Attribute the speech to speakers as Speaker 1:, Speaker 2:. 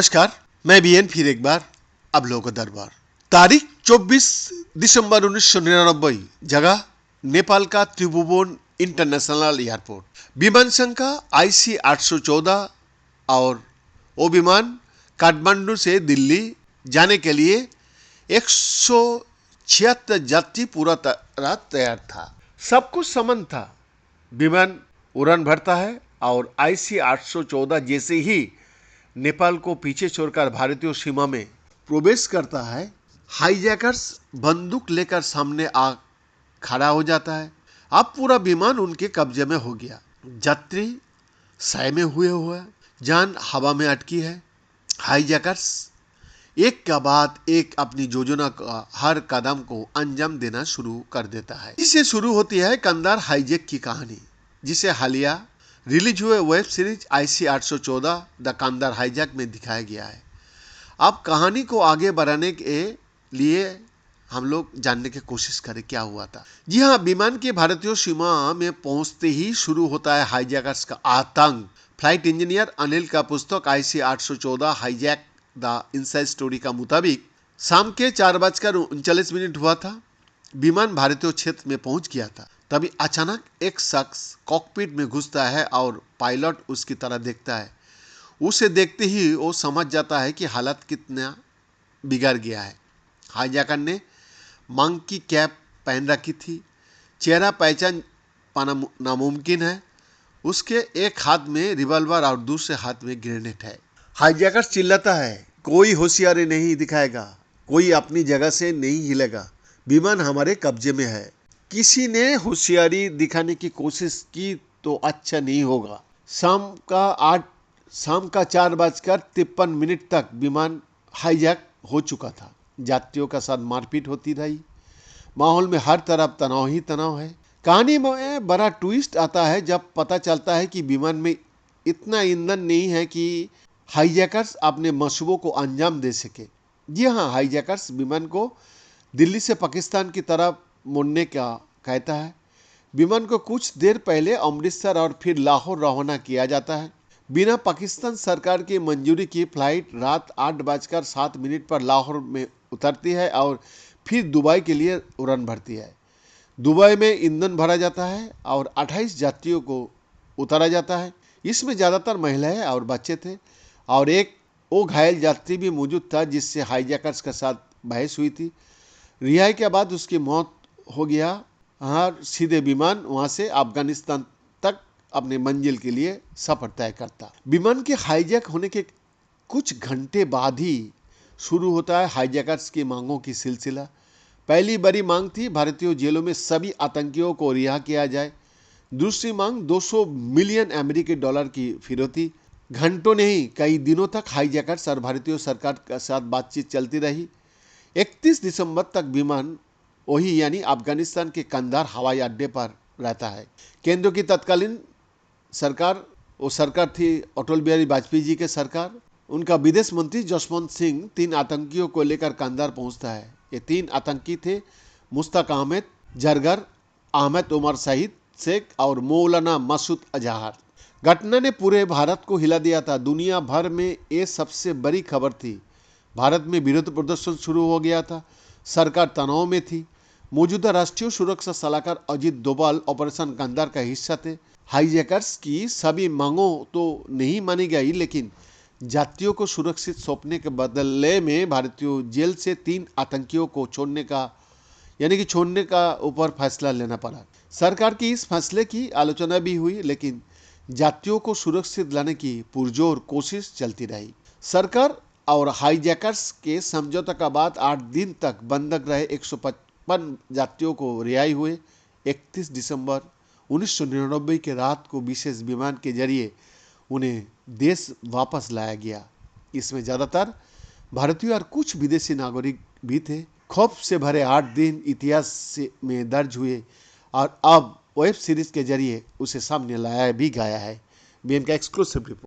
Speaker 1: नमस्कार, मैं बीएन फिर एक बार आप लोगों का दरबार। तारीख 24 दिसंबर 1999, जगह नेपाल का त्रिभुवन इंटरनेशनल एयरपोर्ट। विमान संख्या IC 814 और वो विमान काठमांडू से दिल्ली जाने के लिए 176 यात्री पूरा तरह तैयार था। सब कुछ समन था। विमान उड़ान भरता है और IC 814 जैसे ही नेपाल को पीछे छोड़कर भारतीय सीमा में प्रवेश करता है, हाईजैकर्स बंदूक लेकर सामने आ खड़ा हो जाता है। अब पूरा विमान उनके कब्जे में हो गया। यात्री सहमे हुए जान हवा में अटकी है। हाईजैकर्स एक के बाद एक अपनी योजना का हर कदम को अंजाम देना शुरू कर देता है। इससे शुरू होती है कंधार हाईजैक की कहानी, जिसे हालिया रिलीज हुए web series IC 814 the Kandahar hijack में दिखाया गया है। अब कहानी को आगे बढ़ाने के लिए हम लोग जानने की कोशिश करें क्या हुआ था। जी हाँ, विमान के भारतीय सीमा में पहुंचते ही शुरू होता है हाईजैकर्स का आतंक। फ्लाइट इंजीनियर अनिल का पुस्तक IC 814 hijack the inside story का मुताबिक शाम के 4:39 हुआ था। विमान भारतीय क्षेत्र में पहुंच गया था। तभी अचानक एक शख्स कॉकपिट में घुसता है और पायलट उसकी तरह देखता है। उसे देखते ही वो समझ जाता है कि हालत कितना बिगड़ गया है। हाईजैकर ने मांग की कैप पहन रखी थी। चेहरा पहचान पाना नामुमकिन है। उसके एक हाथ में रिवॉल्वर और दूसरे हाथ में ग्रेनेड है। हाईजैकर चिल्लाता है, कोई होशियारी नहीं दिखाएगा, कोई अपनी जगह से नहीं हिलेगा, विमान हमारे कब्जे में है। किसी ने होशियारी दिखाने की कोशिश की तो अच्छा नहीं होगा। शाम का 4:53 तक विमान हाईजैक हो चुका था। यात्रियों का साथ मारपीट होती रही। माहौल में हर तरफ तनाव ही तनाव है। कहानी में बड़ा ट्विस्ट आता है जब पता चलता है कि विमान में इतना ईंधन नहीं है कि हाईजैकर्स अपने मंसूबों को अंजाम दे सके। जी हाँ, हाईजैकर्स विमान को दिल्ली से पाकिस्तान की तरफ मुड़ने का कहता है। विमान को कुछ देर पहले अमृतसर और फिर लाहौर रवाना किया जाता है। बिना पाकिस्तान सरकार की मंजूरी की फ्लाइट रात 8:07 पर लाहौर में उतरती है और फिर दुबई के लिए उड़ान भरती है। दुबई में ईंधन भरा जाता है और 28 यात्रियों को उतारा जाता है। इसमें ज़्यादातर महिलाएं और बच्चे थे और एक वो घायल यात्री भी मौजूद था जिससे हाईजैकर्स के साथ बहस हुई थी। रिहाई के बाद उसकी मौत हो गया। हाँ, सीधे विमान वहाँ से अफगानिस्तान तक अपने मंजिल के लिए सफर तय करता। विमान के हाईजैक होने के कुछ घंटे बाद ही शुरू होता है हाईजैकर्स की मांगों की सिलसिला। पहली बड़ी मांग थी भारतीय जेलों में सभी आतंकियों को रिहा किया जाए। दूसरी मांग 200 मिलियन अमेरिकी डॉलर की फिरौती। घंटों नहीं, कई दिनों तक हाईजैकर्स और भारतीय सरकार के साथ बातचीत चलती रही। 31 दिसंबर तक विमान वही यानी अफगानिस्तान के कंधार हवाई अड्डे पर रहता है। केंद्र की तत्कालीन सरकार, वो सरकार थी अटल बिहारी वाजपेयी जी के सरकार। उनका विदेश मंत्री जसवंत सिंह 3 आतंकियों को लेकर कंधार पहुंचता है। ये 3 आतंकी थे मुश्ताक अहमद, जरगर अहमद उमर शहीद शेख और मौलाना मसूद अजहर। घटना ने पूरे भारत को हिला दिया था। दुनिया भर में ये सबसे बड़ी खबर थी। भारत में विरोध प्रदर्शन शुरू हो गया था। सरकार तनाव में थी। मौजूदा राष्ट्रीय सुरक्षा सलाहकार अजीत डोभाल ऑपरेशन कंधार का हिस्सा थे। हाईजैकर्स की सभी मांगों तो नहीं मानी गई, लेकिन यात्रियों को सुरक्षित सौंपने के बदले में भारतीय जेल से 3 आतंकियों को छोड़ने का ऊपर फैसला लेना पड़ा। सरकार की इस फैसले की आलोचना भी हुई, लेकिन यात्रियों को सुरक्षित लाने की पुरजोर कोशिश चलती रही। सरकार और हाईजैकर्स के समझौते के बाद 8 दिन तक बंधक रहे 155 यात्रियों को रिहाई हुए। 31 दिसंबर 1999 के रात को विशेष विमान के जरिए उन्हें देश वापस लाया गया। इसमें ज़्यादातर भारतीय और कुछ विदेशी नागरिक भी थे। खौफ से भरे 8 दिन इतिहास में दर्ज हुए और अब वेब सीरीज के जरिए उसे सामने लाया भी गया है। बीएन का एक्सक्लूसिव रिपोर्ट।